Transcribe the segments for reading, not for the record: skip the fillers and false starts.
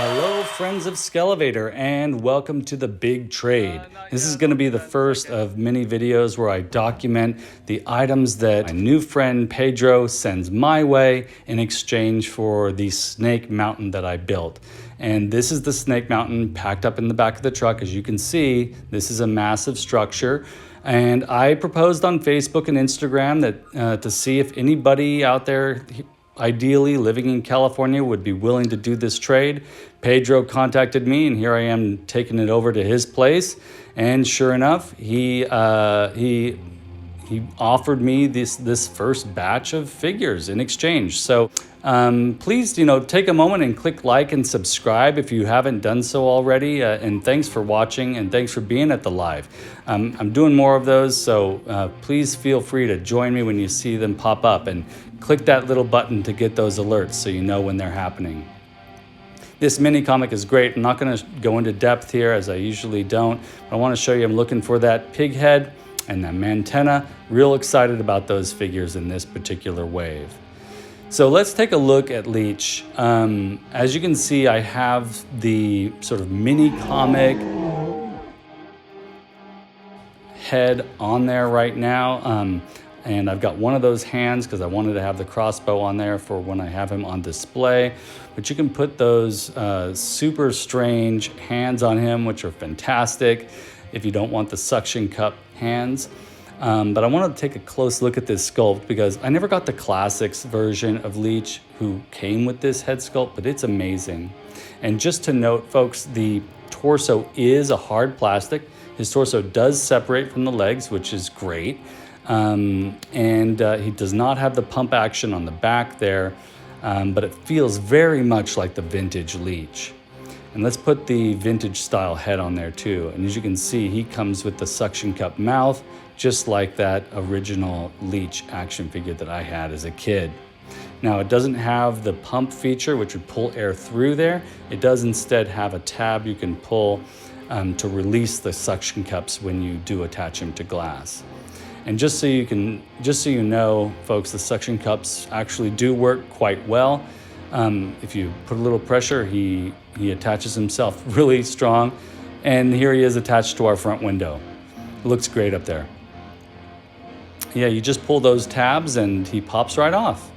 Hello friends of Skele Vader, and welcome to the big trade. This is going to be the first of many videos where I document the items that my new friend Pedro sends my way in exchange for the snake mountain that I built. And this is the snake mountain packed up in the back of the truck. As you can see, this is a massive structure. And I proposed on Facebook and Instagram that to see if anybody out there ideally living in California would be willing to do this trade. Pedro contacted me, and here I am taking it over to his place. And sure enough, he offered me this first batch of figures in exchange. So please, take a moment and click like and subscribe if you haven't done so already. And thanks for watching, and thanks for being at the live. I'm doing more of those, so please feel free to join me when you see them pop up, and click that little button to get those alerts so you know when they're happening. This mini comic is great. I'm not going to go into depth here, as I usually don't, but I want to show you I'm looking for that pig head and that mantenna. Real excited about those figures in this particular wave. So let's take a look at Leech. As you can see, I have the sort of mini comic head on there right now. And I've got one of those hands because I wanted to have the crossbow on there for when I have him on display. But you can put those super strange hands on him, which are fantastic if you don't want the suction cup hands. But I wanted to take a close look at this sculpt because I never got the classics version of Leech who came with this head sculpt, but it's amazing. And just to note, folks, the torso is a hard plastic. His torso does separate from the legs, which is great. He does not have the pump action on the back there, but it feels very much like the vintage Leech. And let's put the vintage style head on there too. And as you can see, he comes with the suction cup mouth, just like that original Leech action figure that I had as a kid. Now, it doesn't have the pump feature, which would pull air through there. It does instead have a tab you can pull to release the suction cups when you do attach them to glass. And just so you know, folks, the suction cups actually do work quite well. If you put a little pressure, he attaches himself really strong. And here he is attached to our front window. It looks great up there. Yeah, you just pull those tabs and he pops right off.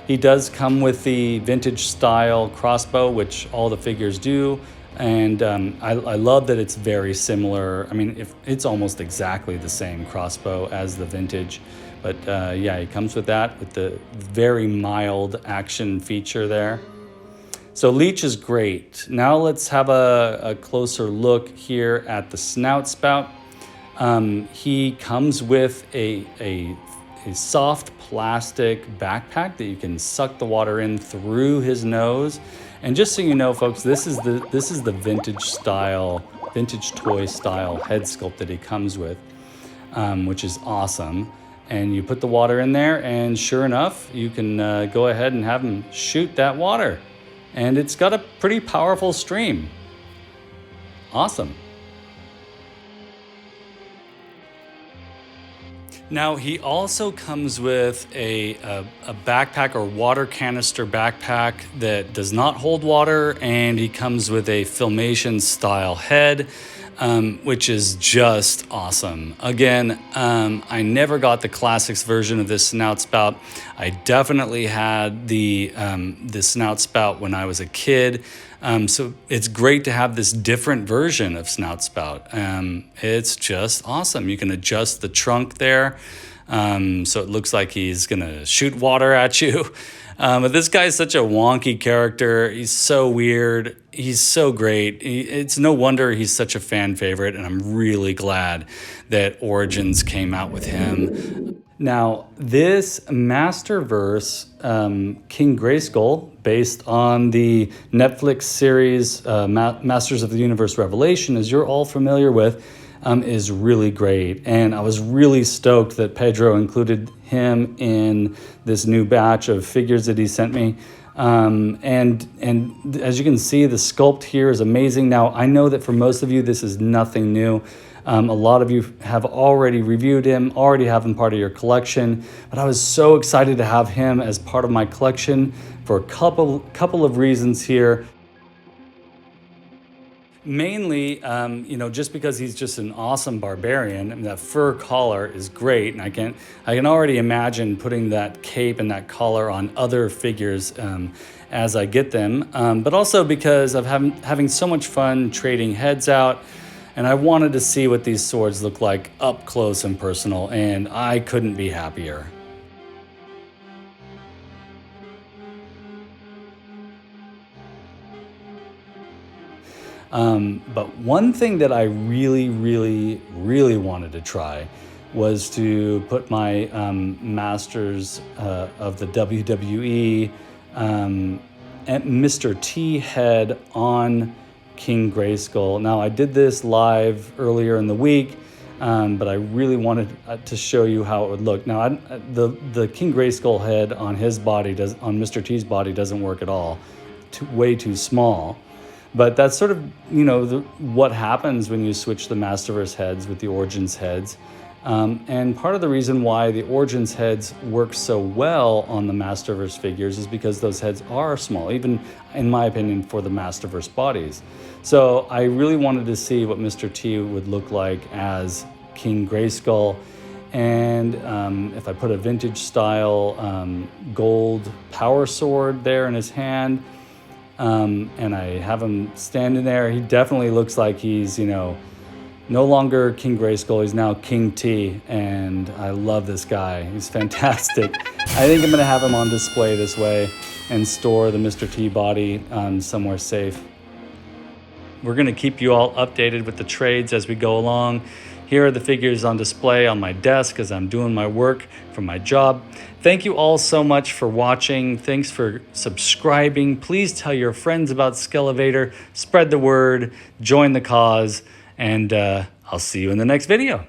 He does come with the vintage style crossbow, which all the figures do. And I love that it's very similar. I mean, it's almost exactly the same crossbow as the vintage. But yeah, it comes with that, with the very mild action feature there. So Leech is great. Now let's have a closer look here at the Snout Spout. He comes with a soft plastic backpack that you can suck the water in through his nose. And just so you know, folks, this is the vintage toy style head sculpt that he comes with, which is awesome. And you put the water in there, and sure enough, you can go ahead and have him shoot that water. And it's got a pretty powerful stream. Awesome. Now, he also comes with a backpack or water canister backpack that does not hold water, and he comes with a Filmation style head, which is just awesome. Again, I never got the classics version of this Snout Spout. I definitely had the Snout Spout when I was a kid. So it's great to have this different version of Snout Spout. It's just awesome. You can adjust the trunk there, so it looks like he's gonna shoot water at you. But this guy's such a wonky character. He's so weird. He's so great. It's no wonder he's such a fan favorite, and I'm really glad that Origins came out with him. Now, this Masterverse King Grayskull, based on the Netflix series Masters of the Universe Revelation, as you're all familiar with, is really great. And I was really stoked that Pedro included him in this new batch of figures that he sent me. And as you can see, the sculpt here is amazing. Now, I know that for most of you, this is nothing new. A lot of you have already reviewed him, already have him part of your collection, but I was so excited to have him as part of my collection for a couple of reasons here. Mainly, you know, just because he's just an awesome barbarian. I mean, that fur collar is great, and I can already imagine putting that cape and that collar on other figures as I get them. But also because of having so much fun trading heads out, and I wanted to see what these swords look like up close and personal, and I couldn't be happier. But one thing that I really wanted to try was to put my Masters of the WWE Mr. T head on King Grayskull. Now, I did this live earlier in the week, but I really wanted to show you how it would look. Now, the King Grayskull head on his body on Mr. T's body doesn't work at all. Way too small. But that's sort of, you know, what happens when you switch the Masterverse heads with the Origins heads. And part of the reason why the Origins heads work so well on the Masterverse figures is because those heads are small, even in my opinion, for the Masterverse bodies. So I really wanted to see what Mr. T would look like as King Grayskull. And if I put a vintage style gold power sword there in his hand, and I have him standing there, he definitely looks like he's, you know, no longer King Grayskull, he's now King T, and I love this guy. He's fantastic. I think I'm gonna have him on display this way and store the Mr. T body somewhere safe. We're gonna keep you all updated with the trades as we go along. Here are the figures on display on my desk as I'm doing my work for my job. Thank you all so much for watching. Thanks for subscribing. Please tell your friends about Skele Vader. Spread the word, join the cause, and I'll see you in the next video.